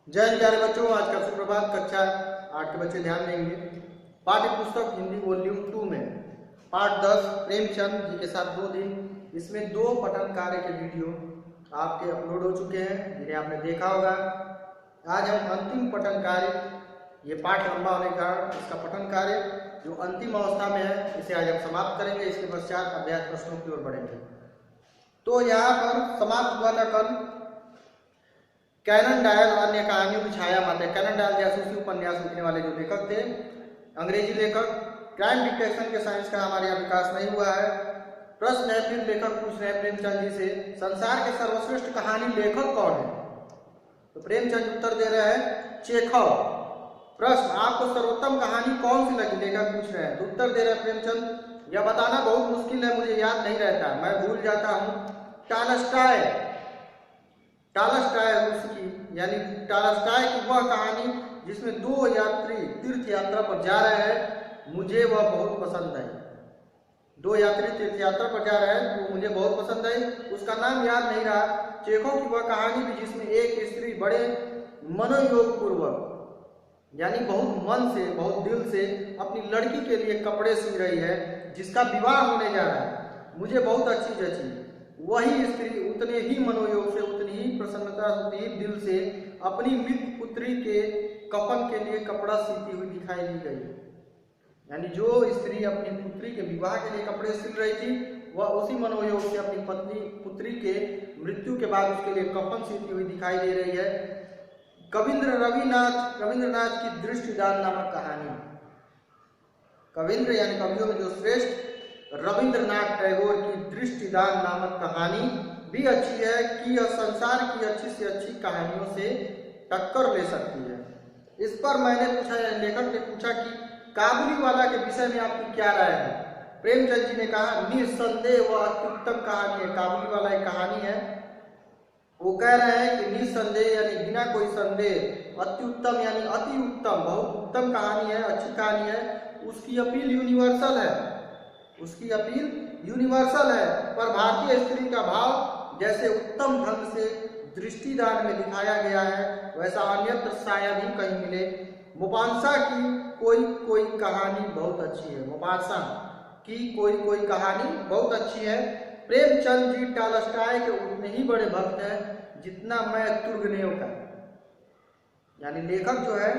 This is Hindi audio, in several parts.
जय हिंद प्यारे बच्चों, आज का सुप्रभात। कक्षा 8 के बच्चे ध्यान देंगे। पाठ्य पुस्तक हिंदी वॉल्यूम 2 में पाठ 10 प्रेमचंद जी के साथ 2 दिन, इसमें 2 पठन कार्य के वीडियो आपके अपलोड हो चुके हैं जिन्हें आपने देखा होगा। आज हम अंतिम पठन कार्य, ये पाठ लंबा होने के कारण इसका पठन कार्य जो अंतिम अवस्था में है इसे आज हम समाप्त करेंगे। इसके पश्चात अभ्यास प्रश्नों की ओर बढ़ेंगे। तो यहाँ पर समाप्त हुआ था कल कैनन डायल अन्य कहानियों की छाया माते। कैनन डायल जासूसी उपन्यास लिखने वाले जो लेखक थे, अंग्रेजी लेखक। क्राइम डिटेक्शन के साइंस का हमारे यहाँ विकास नहीं हुआ है। प्रश्न है, फिर लेखक पूछ रहे हैं प्रेमचंद जी से, संसार के सर्वश्रेष्ठ कहानी लेखक कौन है? तो प्रेमचंद उत्तर दे रहे हैं चेखव। प्रश्न, आपको सर्वोत्तम कहानी कौन सी लगी? लेखक पूछ रहे हैं। तो उत्तर दे रहे हैं प्रेमचंद, यह बताना बहुत मुश्किल है, मुझे याद नहीं रहता, मैं भूल जाता हूँ। टॉलस्टॉय रूस की, यानी टॉलस्टॉय की वह कहानी जिसमें 2 यात्री तीर्थ यात्रा पर जा रहे हैं, मुझे वह बहुत पसंद आई। 2 यात्री तीर्थ यात्रा पर जा रहे हैं, वो मुझे बहुत पसंद आई। उसका नाम याद नहीं रहा। चेखव की वह कहानी भी जिसमें एक स्त्री बड़े मनोयोग पूर्वक, यानी बहुत मन से, बहुत दिल से अपनी लड़की के लिए कपड़े सी रही है, जिसका विवाह होने जा रहा है, मुझे बहुत अच्छी जची। वही स्त्री उतने ही मनोयोग से, उतनी ही प्रसन्नता, उतनी ही दिल से अपनी मृत पुत्री के कफन के लिए कपड़ा सीती हुई दिखाई दी गई। यानी जो स्त्री अपनी पुत्री के विवाह के लिए कपड़े सिल रही थी, वह उसी मनोयोग से अपनी पुत्री के मृत्यु के बाद उसके लिए कफन सीती हुई दिखाई दे रही है। रविंद्रनाथ की दृष्टिदान नामक कहानी। कविंद्र यानी कवियों में जो श्रेष्ठ, रविंद्रनाथ टैगोर की दृष्टिदान नामक कहानी भी अच्छी है कि यह संसार की अच्छी से अच्छी कहानियों से टक्कर ले सकती है। इस पर मैंने पूछा, लेखक ने पूछा कि काबुलीवाला के विषय में आपकी क्या राय है? प्रेमचंद जी ने कहा, निस्संदेह वह अत्युत्तम कहानी है। काबुलीवाला एक कहानी है। वो कह रहे हैं कि निस्संदेह यानी बिना कोई संदेह, अत्युत्तम यानी अति उत्तम, बहुत उत्तम कहानी है, अच्छी कहानी है। उसकी अपील यूनिवर्सल है, उसकी अपील यूनिवर्सल है। पर भारतीय स्त्री का भाव जैसे उत्तम ढंग से दृष्टिदान में दिखाया गया है, वैसा अन्यत्र शायद ही कहीं मिले। मोपासना की कोई कहानी बहुत अच्छी है। मोपासना की कोई कहानी बहुत अच्छी है। प्रेमचंद जी टॉलस्टॉय के उतने ही बड़े भक्त हैं जितना मैं तुर्गनेव का। यानी लेखक जो है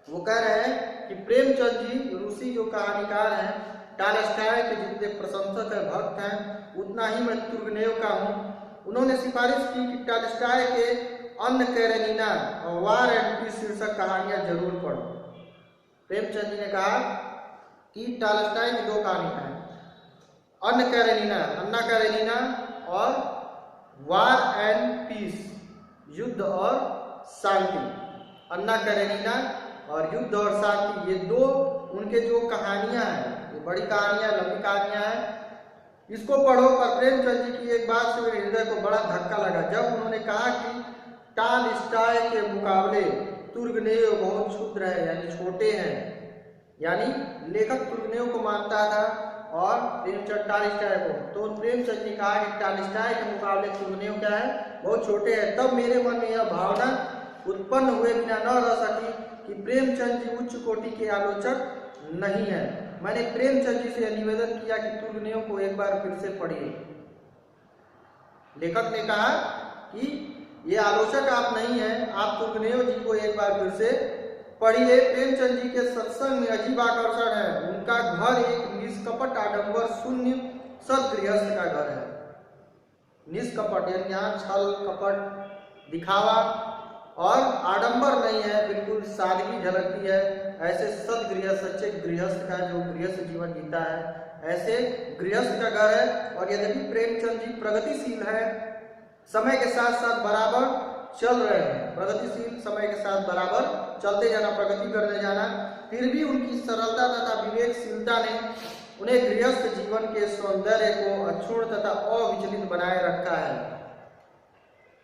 वो कह रहे हैं कि प्रेमचंद जी रूसी जो कहानीकार हैं, टॉलस्टॉय के जितने प्रशंसक है, भक्त हैं, उतना ही मैं तुर्गनेव का हूँ। उन्होंने सिफारिश की कि टॉलस्टॉय के अन्ना कैरेनिना और वार एंड पीस शीर्षक कहानियां जरूर पढ़ो। प्रेमचंद जी ने कहा कि टॉलस्टॉय की 2 कहानियां हैं, अन्ना कैरेनिना और वार एंड पीस, युद्ध और शांति। अन्ना कैरेनिना और युद्ध और शांति, ये 2 उनके जो कहानियां हैं, ये बड़ी कहानियां, लंबी कहानियां हैं, इसको पढ़ो। पर प्रेमचंद जी की एक बात से मेरे हृदय को बड़ा धक्का लगा, जब उन्होंने कहा कि टॉलस्टॉय के मुकाबले तुर्गनेव बहुत क्षुद्र है, यानी छोटे हैं। यानी लेखक तुर्गनेव को मानता था और प्रेमचंद टॉलस्टॉय को। तो प्रेमचंद ने कहा कि टॉलस्टॉय के मुकाबले तुर्गनेव क्या है, बहुत छोटे हैं। तब मेरे मन में यह भावना उत्पन्न हुए बिना न रह सकी कि प्रेमचंद जी उच्च कोटि के आलोचक नहीं है। मैंने प्रेमचंद जी से निवेदन किया कि तुर्गनेव को एक बार फिर से पढ़िए। लेखक ने कहा कि ये आलोचक आप नहीं हैं, आप तुर्गनेव जी को एक बार फिर से पढ़िए। प्रेमचंद जी के सत्संग में अजीब आकर्षण है। उनका घर एक निष्कपट, आडंबर शून्य सदगृहस्थ का घर है। निष्कपट यानी यहाँ छल कपट दिखावा और आडंबर नहीं है, बिल्कुल सादगी झलकती है। ऐसे सदगृहस्थ, सच्चे गृहस्थ का जो गृहस्थ जीवन जीता है, ऐसे गृहस्थ का घर है। और यद्यपि प्रेमचंद जी प्रगतिशील है, समय के साथ साथ बराबर चल रहे हैं, प्रगतिशील, समय के साथ बराबर चलते जाना, प्रगति करते जाना, फिर भी उनकी सरलता तथा विवेकशीलता ने उन्हें गृहस्थ जीवन के सौंदर्य को अक्षुण्ण तथा अविचलित बनाए रखा है।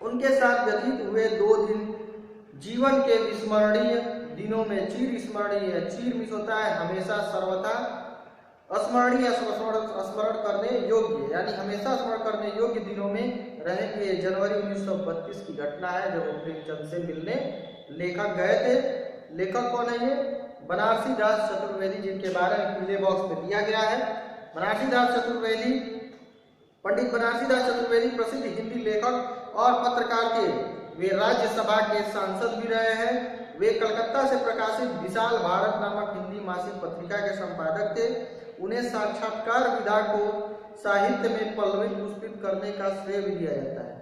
उनके साथ व्यतीत हुए 2 दिन जीवन के विस्मरणीय दिनों में चिर स्मरणीय, चीर मिस होता है हमेशा, सर्वथा स्मरणीय, स्मरण करने योग्य, यानी हमेशा स्मरण करने योग्य दिनों में रहेंगे। जनवरी 1932 की घटना है जब वो प्रेमचंद से मिलने लेखक गए थे। लेखक कौन है ये? बनारसी दास चतुर्वेदी, जिनके बारे में पीले बॉक्स में दिया गया है। बनारसी दास चतुर्वेदी, पंडित बनारसी दास चतुर्वेदी प्रसिद्ध हिंदी लेखक और पत्रकार थे। वे राज्यसभा के सांसद भी रहे हैं। वे कलकत्ता से प्रकाशित विशाल भारत नामक हिंदी मासिक पत्रिका के संपादक थे। उन्हें साक्षात्कार विधा को साहित्य में पल्लवित पुष्पित करने का श्रेय भी दिया जाता है।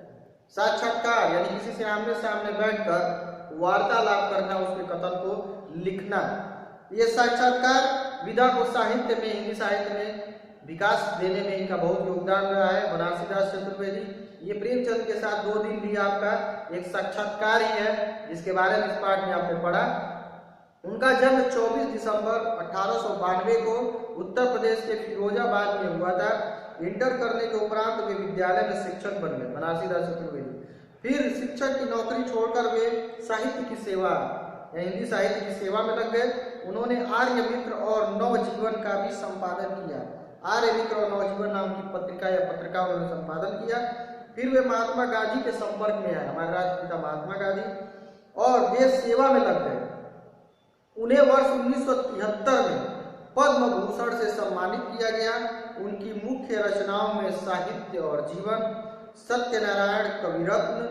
साक्षात्कार यानी किसी से आमने सामने बैठकर वार्तालाप करना, उसके कथन को लिखना। ये साक्षात्कार विधा को साहित्य में, हिंदी साहित्य में विकास देने में इनका बहुत योगदान रहा है। बनारसी दास चतुर्वेदी, ये प्रेमचंद के साथ 2 दिन भी आपका एक साक्षात्कार ही है, जिसके बारे में इस पाठ में आपने पढ़ा। उनका जन्म 24 दिसंबर 1892 को उत्तर प्रदेश के फिरोजाबाद में हुआ था। इंटर करने के उपरांत वे विद्यालय में शिक्षक बन गए, बनारसी दास चतुर्वेदी। फिर शिक्षक की नौकरी छोड़कर वे साहित्य की सेवा, हिंदी साहित्य की सेवा में लग गए। उन्होंने आर्य मित्र और नवजीवन का भी संपादन किया। आर्य मित्र और नवजीवन नाम की पत्रिका या पत्रिका उन्होंने संपादन किया। फिर वे महात्मा गांधी के संपर्क में आए, हमारे राष्ट्रपिता महात्मा गांधी, और देश सेवा में लग गए। उन्हें वर्ष 1973 में पद्म भूषण से सम्मानित किया गया। उनकी मुख्य रचनाओं में साहित्य और जीवन, सत्यनारायण कविरत्न,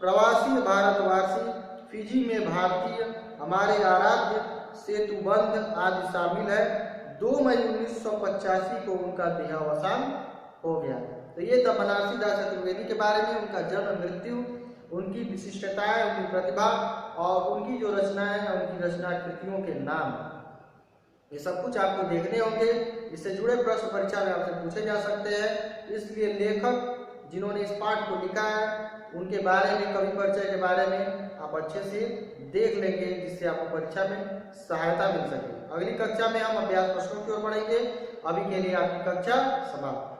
प्रवासी भारतवासी, फिजी में भारतीय, हमारे आराध्य, सेतुबंध आदि शामिल है। 2 मई 1985 को उनका देहावसान हो गया। तो ये था बनारसी दास चतुर्वेदी के बारे में, उनका जन्म, मृत्यु, उनकी विशिष्टताएं, उनकी प्रतिभा और उनकी जो रचनाएं हैं, उनकी रचना कृतियों के नाम, ये सब कुछ आपको देखने होंगे। इससे जुड़े प्रश्न परीक्षा में आपसे पूछे जा सकते हैं। इसलिए लेखक जिन्होंने इस पाठ को लिखा है, उनके बारे में, कवि परिचय के बारे में आप अच्छे से देख लेंगे, जिससे आपको परीक्षा में सहायता मिल सके। अगली कक्षा में हम अभ्यास प्रश्नों की ओर बढ़ेंगे। अभी के लिए आपकी कक्षा समाप्त।